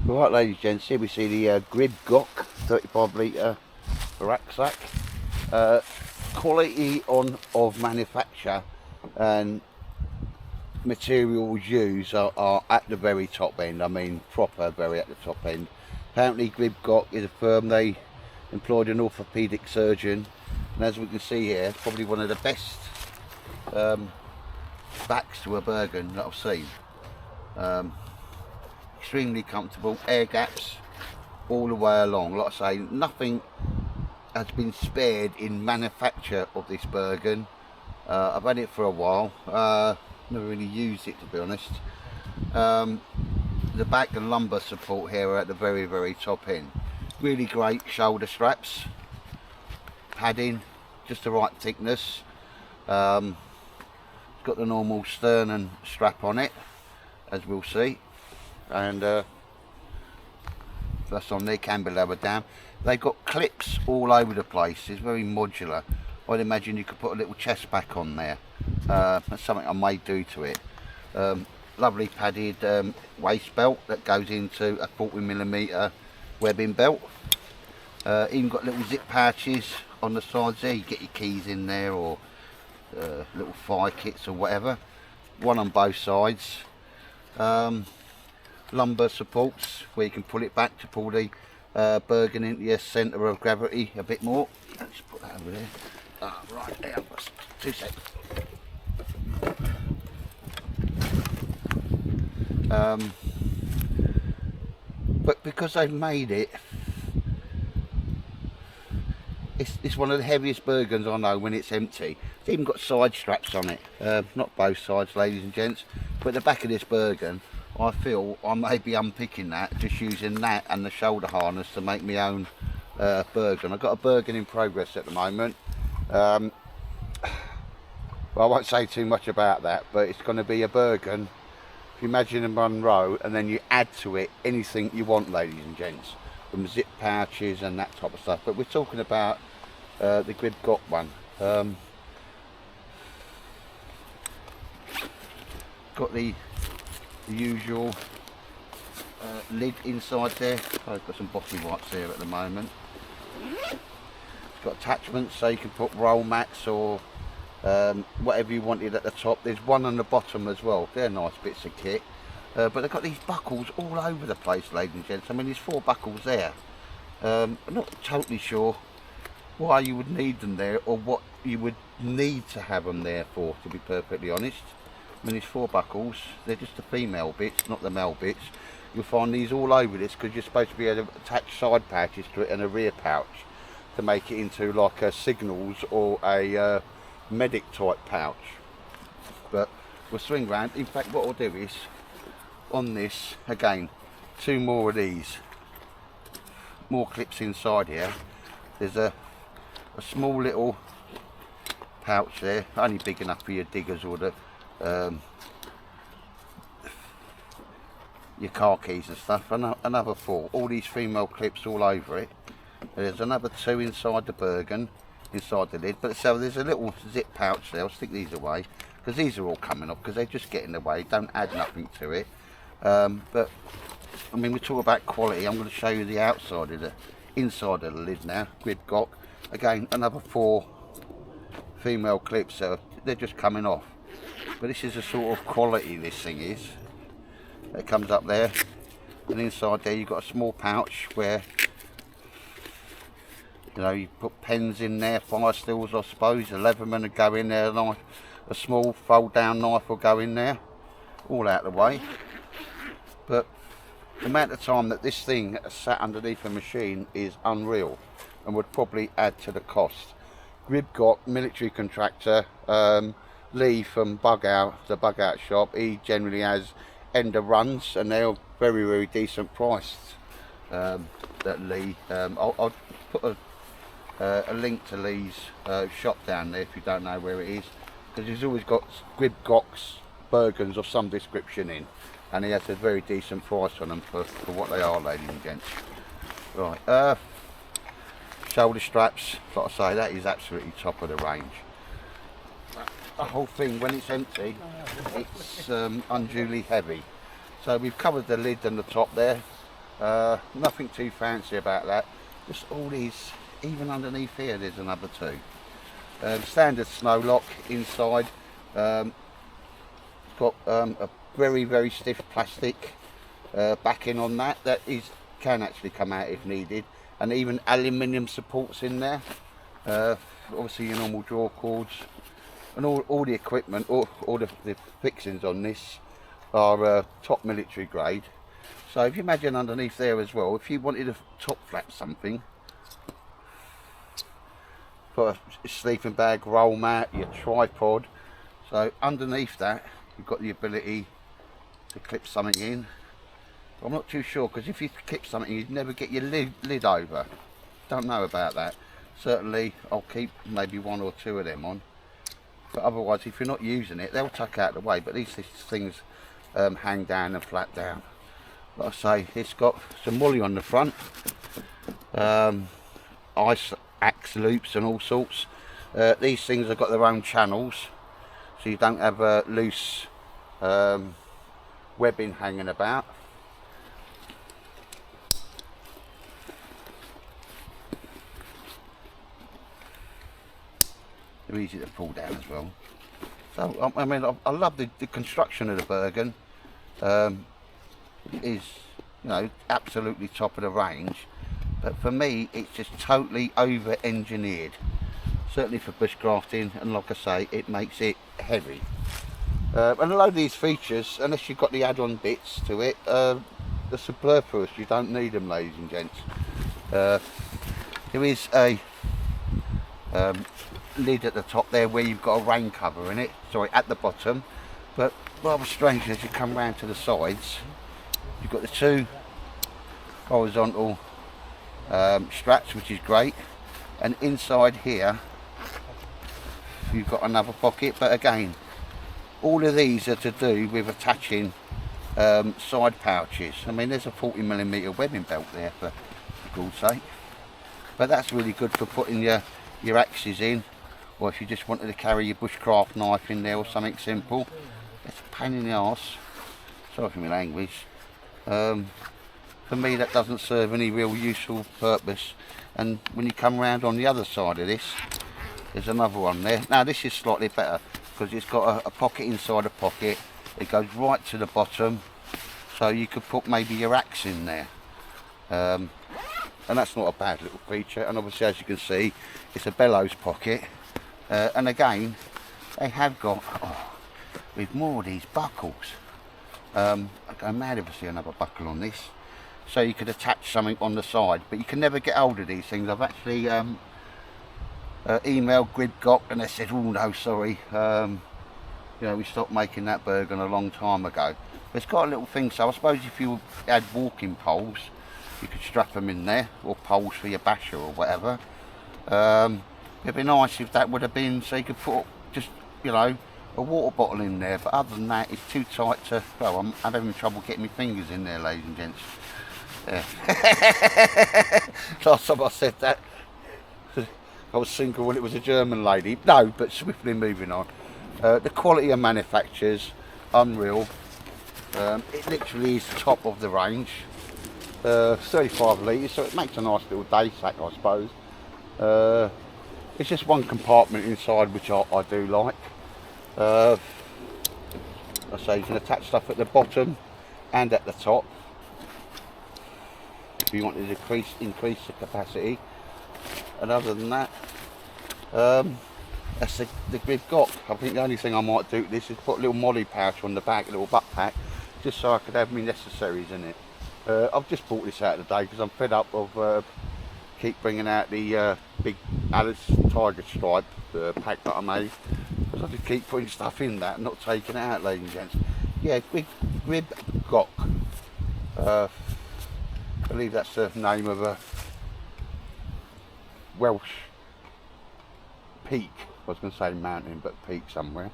Right, ladies and gents, here we see the Grib Goch 35 litre rucksack. Quality of manufacture and materials used are at the very top end. I mean, proper, very at the top end. Apparently, Grib Goch is a firm. They employed an orthopaedic surgeon, and as we can see here, probably one of the best backs to a Bergen that I've seen. Extremely comfortable, air gaps all the way along. Like I say, nothing has been spared in manufacture of this Bergen. I've had it for a while, never really used it, to be honest. The back and lumbar support here are at the very top end. Really great shoulder straps, padding just the right thickness. It's got the normal sternum strap on it, as we'll see, and that's on there, can be lowered down. They've got clips all over the place. It's very modular. I'd imagine you could put a little chest back on there. That's something I may do to it. Lovely padded waist belt that goes into a 40mm webbing belt. Even got little zip pouches on the sides there. You get your keys in there, or little fire kits or whatever. One on both sides. Lumbar supports where you can pull it back to pull the Bergen into your centre of gravity a bit more. Let's put that over there. Right, there, 2 seconds. But because they've made it, it's one of the heaviest Bergens I know when it's empty. It's even got side straps on it, not both sides, ladies and gents, but the back of this Bergen, I feel I may be unpicking that, just using that and the shoulder harness to make my own Bergen. I've got a Bergen in progress at the moment. Well, I won't say too much about that, but it's going to be a Bergen. If you imagine a Monroe, and then you add to it anything you want, ladies and gents, from zip pouches and that type of stuff. But we're talking about the Grib Goch one. Got the usual lid inside there. I've got some bottle wipes there at the moment. It's got attachments so you can put roll mats or whatever you wanted at the top. There's one on the bottom as well. They're nice bits of kit. But they've got these buckles all over the place, ladies and gents. I mean, there's 4 buckles there. I'm not totally sure why you would need them there, or what you would need to have them there for, to be perfectly honest. I mean, there's 4 buckles. They're just the female bits, not the male bits. You'll find these all over this because you're supposed to be able to attach side pouches to it and a rear pouch to make it into like a signals or a medic type pouch. But we'll swing round. In fact, what I'll do is, on this again, 2 more of these, more clips inside here. There's a small little pouch there, only big enough for your diggers or the your car keys and stuff. Another 4, all these female clips all over it. There's another 2 inside the Bergen, inside the lid. But so there's a little zip pouch there. I'll stick these away because these are all coming off because they just get in the way, don't add nothing to it. But I mean, we talk about quality. I'm going to show you the outside of the inside of the lid now. Grib Goch, again, another 4 female clips, so they're just coming off. But this is the sort of quality this thing is. It comes up there, and inside there you've got a small pouch where, you know, you put pens in there, fire stills I suppose, a Leatherman would go in there, a small fold down knife will go in there, all out of the way. But the amount of time that this thing sat underneath a machine is unreal, and would probably add to the cost. Grib Goch, military contractor, Lee from the bug out shop, he generally has ender runs, and they're very decent priced. That Lee, I'll put a link to Lee's shop down there if you don't know where it is, because he's always got Grib Goch's Bergens of some description in, and he has a very decent price on them for what they are, ladies and gents. Right, shoulder straps, like I say, that is absolutely top of the range. The whole thing, when it's empty, it's unduly heavy. So we've covered the lid and the top there. Nothing too fancy about that. Just all these, even underneath here there's another two. Standard snow lock inside. It's got a very stiff plastic backing on that. Can actually come out if needed, and even aluminium supports in there. Obviously your normal draw cords and all the equipment, all the fixings on this are top military grade. So if you imagine underneath there as well, if you wanted to top flap something, put a sleeping bag, roll mat, your tripod, so underneath that you've got the ability to clip something in. I'm not too sure, because if you clip something you'd never get your lid over. Don't know about that. Certainly I'll keep maybe one or two of them on, but otherwise if you're not using it they'll tuck out of the way, but these things hang down and flap down. Like I say, it's got some woolly on the front, ice axe loops and all sorts. These things have got their own channels, so you don't have loose webbing hanging about. They're easy to pull down as well. So I mean, I love the construction of the Bergen. It is, you know, absolutely top of the range, but for me it's just totally over engineered, certainly for bushcrafting, and like I say, it makes it heavy. And a lot of these features, unless you've got the add-on bits to it, they're superfluous. You don't need them, ladies and gents. There is a lid at the top there where you've got a rain cover in it, sorry, at the bottom, but rather strange as you come round to the sides, you've got the two horizontal straps, which is great, and inside here you've got another pocket. But again, all of these are to do with attaching side pouches. I mean, there's a 40mm webbing belt there for God's sake, but that's really good for putting your axes in, or if you just wanted to carry your bushcraft knife in there or something simple. It's a pain in the arse, sorry for my language. For me that doesn't serve any real useful purpose. And when you come around on the other side of this, there's another one there. Now this is slightly better because it's got a pocket inside a pocket. It goes right to the bottom, so you could put maybe your axe in there. And that's not a bad little feature. And obviously, as you can see, it's a bellows pocket. And again, they have got with more of these buckles. I go mad if I see another buckle on this. So you could attach something on the side, but you can never get hold of these things. I've actually emailed Grib Goch and they said, oh no, sorry, you know, we stopped making that Bergen a long time ago. But it's got a little thing, so I suppose if you had walking poles, you could strap them in there, or poles for your basher or whatever. It'd be nice if that would have been, so you could put just, you know, a water bottle in there, but other than that it's too tight to, well, I'm having trouble getting my fingers in there, ladies and gents. Yeah. Last time I said that I was single when it was a German lady. No, but swiftly moving on. The quality of manufacturers, unreal. It literally is top of the range. 35 litres, so it makes a nice little day sack, I suppose. It's just one compartment inside, which I do like. I say you can attach stuff at the bottom and at the top if you want to increase the capacity. And other than that, that's the Grib Goch. I think the only thing I might do to this is put a little molly pouch on the back, a little butt pack, just so I could have my necessaries in it. I've just bought this out today because I'm fed up of keep bringing out the big Alice Tiger Stripe pack that I made, because I just keep putting stuff in that and not taking it out, ladies and gents. Yeah, Grib Goch. I believe that's the name of a Welsh peak. I was going to say mountain, but peak somewhere.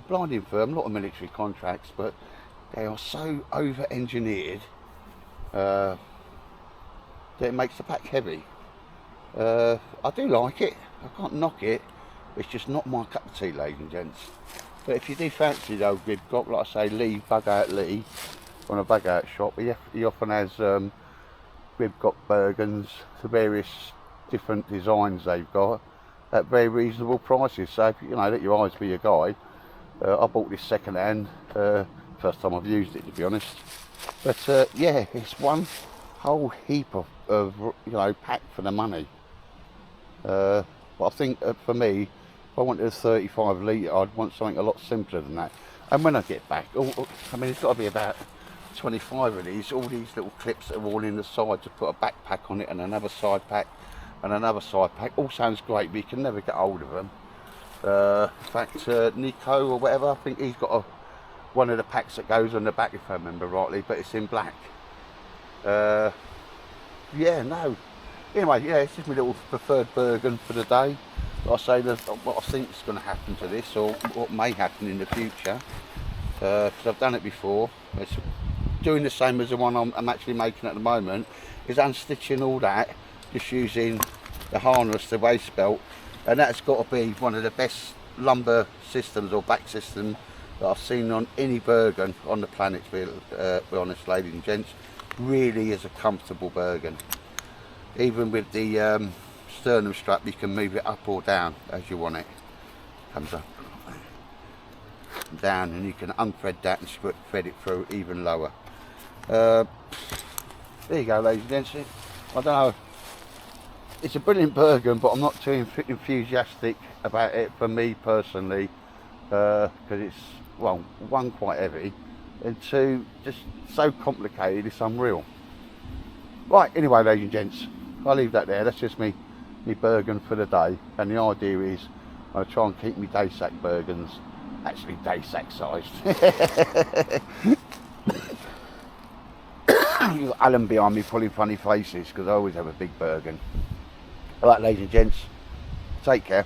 Blinding firm, a lot of military contracts, but they are so over-engineered that it makes the pack heavy. I do like it, I can't knock it, it's just not my cup of tea, ladies and gents. But if you do fancy the old Grib Goch, like I say, Bug Out Lee, on a bug out shop, he often has Grib Goch Bergens, the various different designs they've got at very reasonable prices. So if, you know, let your eyes be your guide. I bought this second hand, first time I've used it, to be honest. But yeah, it's one whole heap of you know, pack for the money. But I think for me, if I wanted a 35 litre, I'd want something a lot simpler than that. And when I get back, I mean, it's got to be about 25 of these, all these little clips that are all in the side to put a backpack on it, and another side pack and another side pack. All sounds great, but you can never get hold of them. In fact, Nico or whatever, I think he's got one of the packs that goes on the back, if I remember rightly, but it's in black. Yeah, no. Anyway, yeah, it's just my little preferred Bergen for the day. Like I say, what I think is going to happen to this, or what may happen in the future, because I've done it before. It's doing the same as the one I'm actually making at the moment, is unstitching all that, just using the harness, the waist belt, and that's got to be one of the best lumbar systems or back system that I've seen on any Bergen on the planet, to be honest, ladies and gents. Really is a comfortable Bergen. Even with the sternum strap, you can move it up or down as you want it. Comes up, down, and you can unthread that and thread it through even lower. There you go, ladies and gents. I don't know, it's a brilliant Bergen, but I'm not too enthusiastic about it for me personally, because it's, well, one, quite heavy, and two, just so complicated, it's unreal. Right, anyway, ladies and gents, I'll leave that there. That's just me Bergen for the day, and the idea is I'll try and keep me day sack Bergens actually day sack sized. You've got Alan behind me pulling funny faces because I always have a big Bergen. Alright, ladies and gents, take care.